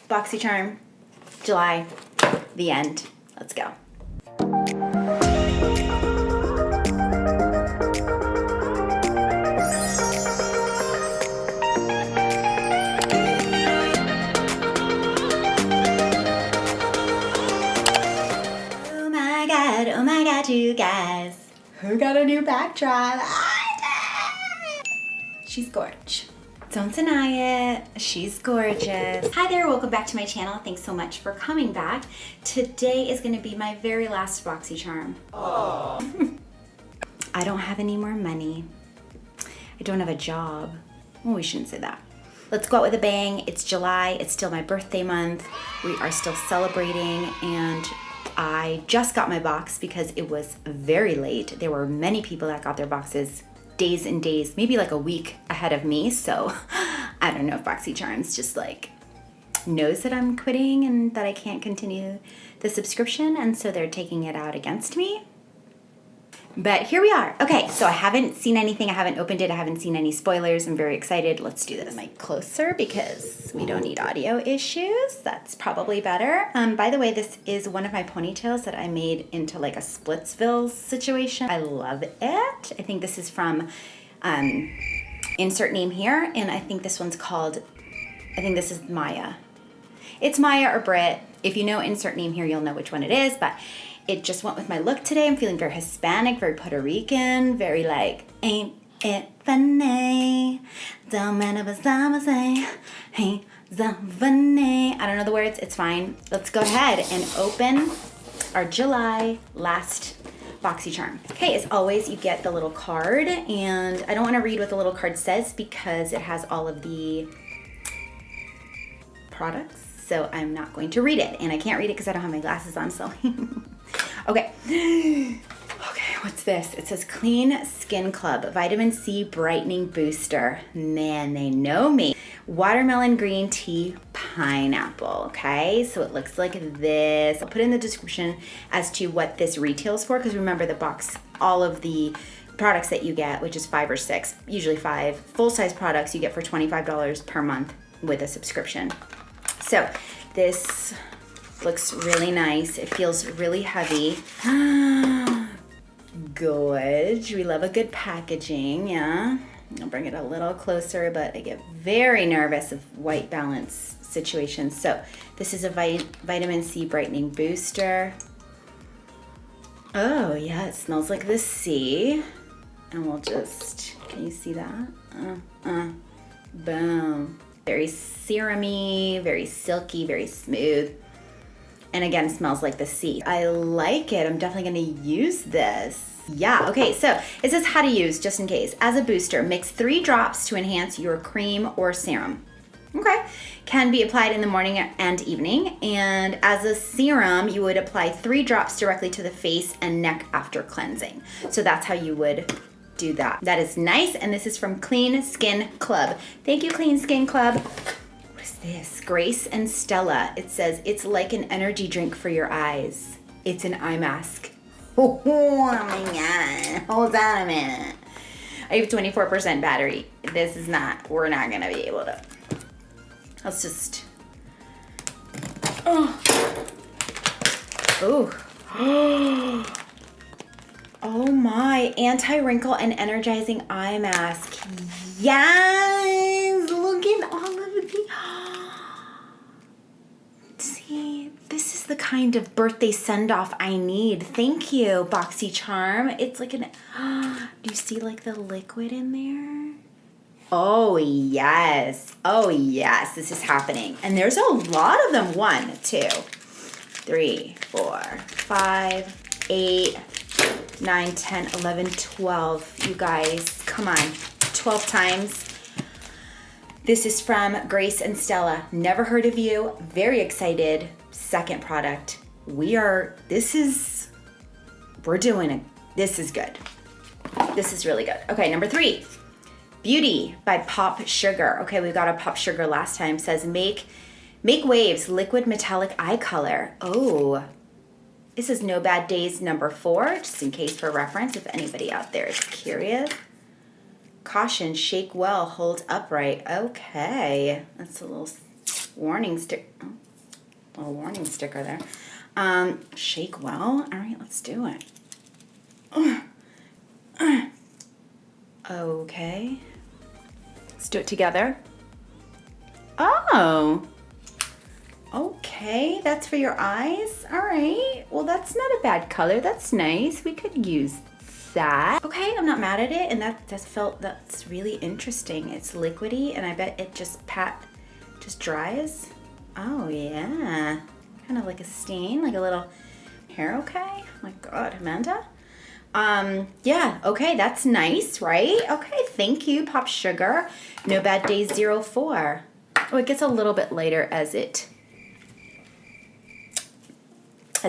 Boxy Charm, July, the end. Let's go. Oh my God, you guys. Who got a new backdrop? I did! She's gorgeous. Don't deny it. She's gorgeous. Hi there, welcome back to my channel. Thanks so much for coming back. Today is gonna be my very last Boxy Charm. Aww. I don't have any more money. I don't have a job. Well, we shouldn't say that. Let's go out with a bang. It's July, it's still my birthday month. We are still celebrating, and I just got my box because it was very late. There were many people that got their boxes days and days, maybe like a week ahead of me. So I don't know if Boxy Charms just like knows that I'm quitting and that I can't continue the subscription, and so they're taking it out against me. But here we are. Okay, so I haven't seen anything. I haven't opened it. I haven't seen any spoilers. I'm very excited. Let's do this. Mic closer because we don't need audio issues. That's probably better. By the way, this is one of my ponytails that I made into like a Splitsville situation. I love it. I think this is from insert name here, and I think this one's called, I think this is Maya. It's Maya or Brit. If you know insert name here, you'll know which one it is, but it just went with my look today. I'm feeling very Hispanic, very Puerto Rican, very like, ain't it funny? Don't matter what I'm saying. Hey, so funny. I don't know the words, it's fine. Let's go ahead and open our July last Boxy Charm. Okay, as always, you get the little card, and I don't want to read what the little card says because it has all of the products, so I'm not going to read it, and I can't read it because I don't have my glasses on, so okay. Okay, what's this? It says Clean Skin Club Vitamin C Brightening Booster. Man, they know me. Watermelon green tea pineapple. Okay, so it looks like this. I'll put in the description as to what this retails for, because remember the box, all of the products that you get, which is 5 or 6, usually 5 full-size products you get for $25 per month with a subscription. So this looks really nice. It feels really heavy. Good. We love a good packaging, yeah. I'll bring it a little closer, but I get very nervous of white balance situations. So this is a vitamin C brightening booster. Oh yeah, it smells like the sea. And we'll just, can you see that? Boom. Very serum-y, very silky, very smooth. And again, smells like the sea. I like it. I'm definitely gonna use this. Yeah, okay, so it says how to use, just in case. As a booster, mix 3 drops to enhance your cream or serum. Okay, can be applied in the morning and evening. And as a serum, you would apply 3 drops directly to the face and neck after cleansing. So that's how you would do that. That is nice, and this is from Clean Skin Club. Thank you, Clean Skin Club. What is this? Grace and Stella. It says, it's like an energy drink for your eyes. It's an eye mask. Oh my God, hold on a minute. I have 24% battery. This is not, we're not gonna be able to. Let's just, oh. Oh my, anti-wrinkle and energizing eye mask. Yes, look at all of the, see, this is the kind of birthday send-off I need. Thank you, Boxy Charm. It's like an, do you see like the liquid in there? Oh yes, this is happening. And there's a lot of them. 1, 2, 3, 4, 5, 8, 9, 10, 11, 12. You guys, come on, 12 times. This is from Grace and Stella. Never heard of you. Very excited. Second product. This is good. This is really good. Okay, number 3. Beauty by POPSUGAR. Okay, we got a POPSUGAR last time. Says make waves, liquid metallic eye color. Oh, this is No Bad Days number 4, just in case for reference, if anybody out there is curious. Caution, shake well, hold upright. Okay, that's a little warning stick. Oh, little warning sticker there. Shake well. All right, let's do it. Okay. Let's do it together. Oh. Okay, that's for your eyes. All right. Well, that's not a bad color. That's nice. We could use that. Okay, I'm not mad at it, and that's really interesting. It's liquidy, and I bet it just dries. Oh yeah, kind of like a stain, like a little hair. Okay. Oh my God, Amanda. Yeah. Okay, that's nice, right? Okay, thank you, POPSUGAR. No Bad Days 04. Oh, it gets a little bit lighter as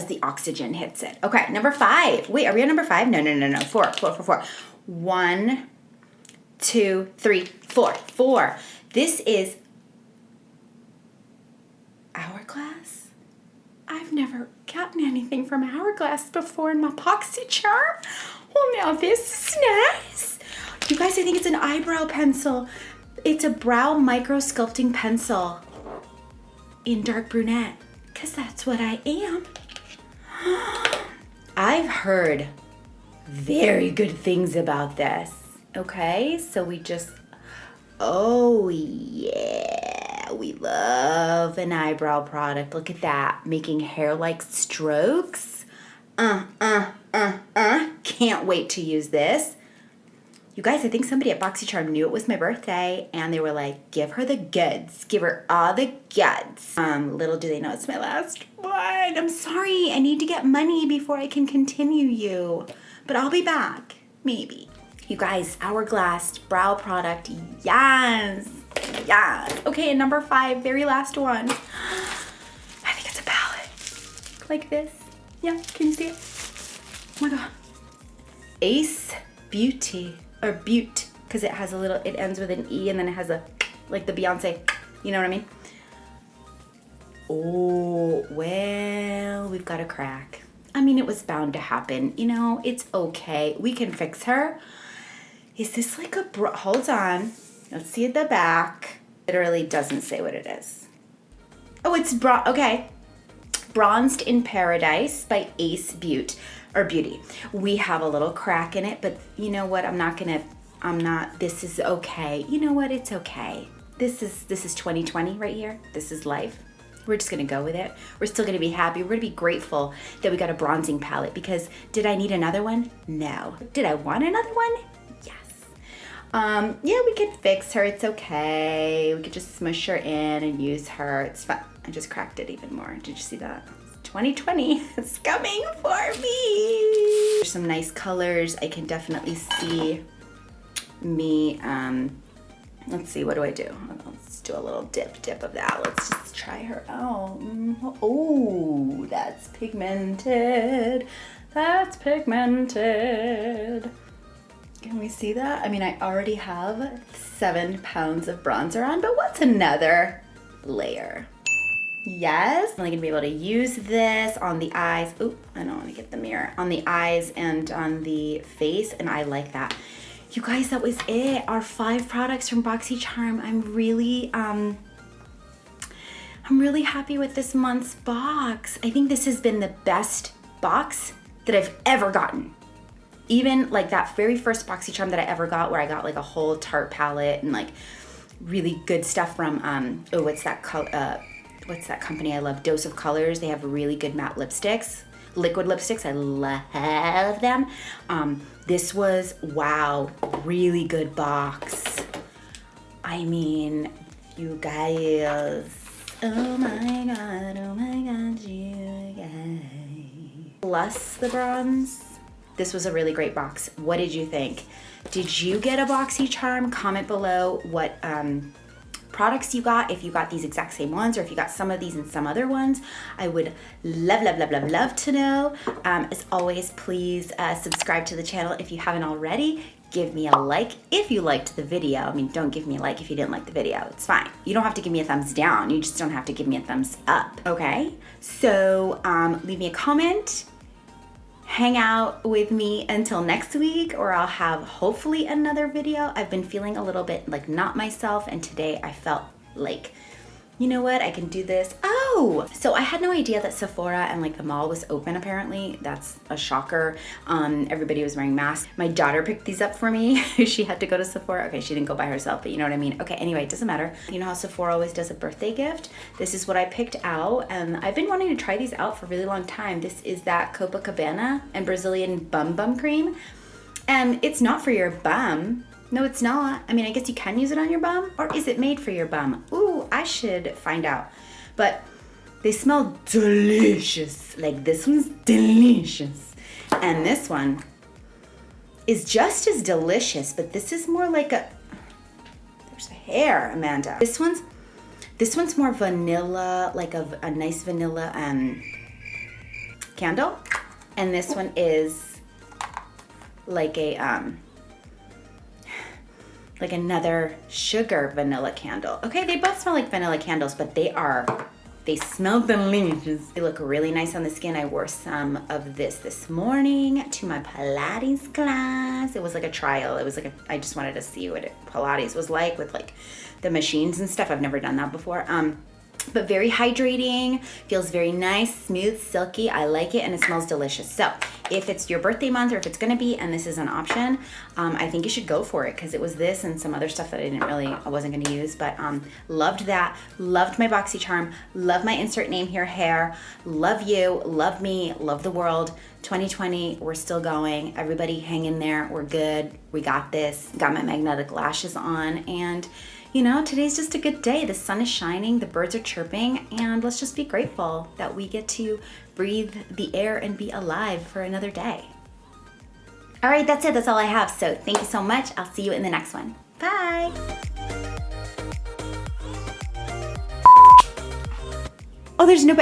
the oxygen hits it. Okay, number 5. Wait, are we on number 5? No. 4. 1, 2, 3, 4. 4. This is Hourglass. I've never gotten anything from Hourglass before in my Boxy Charm. Well, now this is nice. You guys, I think it's an eyebrow pencil. It's a brow micro sculpting pencil in dark brunette, because that's what I am. I've heard very good things about this. Okay, so oh yeah, we love an eyebrow product. Look at that, making hair-like strokes. Can't wait to use this. You guys, I think somebody at Boxy Charm knew it was my birthday, and they were like, give her the goods. Give her all the goods. Little do they know it's my last one. I'm sorry, I need to get money before I can continue you. But I'll be back, maybe. You guys, Hourglass brow product, yes. Yes. Okay, and number 5, very last one. I think it's a palette. Like this. Yeah, can you see it? Oh my God. Ace Beauté. Or Beauté, because it has it ends with an E, and then it has like the Beyonce, you know what I mean? Oh, well, we've got a crack. I mean, it was bound to happen. You know, it's okay. We can fix her. Is this like hold on. Let's see at the back. Literally doesn't say what it is. Oh, it's okay. Bronzed in Paradise by Ace Beauty. We have a little crack in it, but you know what? This is okay. You know what? It's okay. This is 2020 right here. This is life. We're just gonna go with it. We're still gonna be happy. We're gonna be grateful that we got a bronzing palette, because did I need another one? No. Did I want another one? Yes. Yeah, we could fix her. It's okay. We could just smush her in and use her. It's fine. I just cracked it even more. Did you see that? 2020 is coming for me. There's some nice colors. I can definitely see me, let's see, what do I do? Let's do a little dip of that. Let's just try her out. Oh, that's pigmented. That's pigmented. Can we see that? I mean, I already have 7 pounds of bronzer on, but what's another layer? Yes, I'm only gonna be able to use this on the eyes. Oop, I don't wanna get the mirror. On the eyes and on the face, and I like that. You guys, that was it. Our 5 products from Boxy Charm. I'm really happy with this month's box. I think this has been the best box that I've ever gotten. Even like that very first Boxy Charm that I ever got, where I got like a whole Tarte palette and like really good stuff from, oh, what's that company I love? Dose of Colors. They have really good matte lipsticks, liquid lipsticks. I love them. This was, wow, really good box. I mean, you guys, oh my God, you guys. Plus the bronze. This was a really great box. What did you think? Did you get a Boxy Charm? Comment below what products you got, if you got these exact same ones, or if you got some of these and some other ones. I would love to know. As always, please subscribe to the channel if you haven't already. Give me a like if you liked the video. I mean, don't give me a like if you didn't like the video. It's fine. You don't have to give me a thumbs down. You just don't have to give me a thumbs up, okay? So leave me a comment. Hang out with me until next week, or I'll have hopefully another video. I've been feeling a little bit like not myself, and today I felt like you know what, I can do this. Oh, so I had no idea that Sephora and like the mall was open apparently. That's a shocker. Everybody was wearing masks. My daughter picked these up for me. She had to go to Sephora. Okay, she didn't go by herself, but you know what I mean? Okay, anyway, it doesn't matter. You know how Sephora always does a birthday gift? This is what I picked out, and I've been wanting to try these out for a really long time. This is that Copacabana and Brazilian bum cream. And it's not for your bum. No, it's not. I mean, I guess you can use it on your bum, or is it made for your bum? Ooh, I should find out. But they smell delicious. Like this one's delicious. And this one is just as delicious, but this is more like a, there's a hair, Amanda. This one's more vanilla, like a nice vanilla candle. And this one is like a, like another sugar vanilla candle. Okay, they both smell like vanilla candles, but they smell delicious. They look really nice on the skin. I wore some of this morning to my Pilates class. It was like a trial. It was like I just wanted to see what Pilates was like with like the machines and stuff. I've never done that before. But very hydrating, feels very nice, smooth, silky. I like it, and it smells delicious. So if it's your birthday month, or if it's gonna be, and this is an option, I think you should go for it, because it was this and some other stuff that I wasn't gonna use, but loved that. Loved my BoxyCharm, love my insert name here, hair. Love you, love me, love the world. 2020, we're still going. Everybody hang in there, we're good, we got this. Got my magnetic lashes on, and you know, today's just a good day. The sun is shining, the birds are chirping, and let's just be grateful that we get to breathe the air and be alive for another day. All right, that's it. That's all I have. So thank you so much. I'll see you in the next one. Bye. Oh, there's no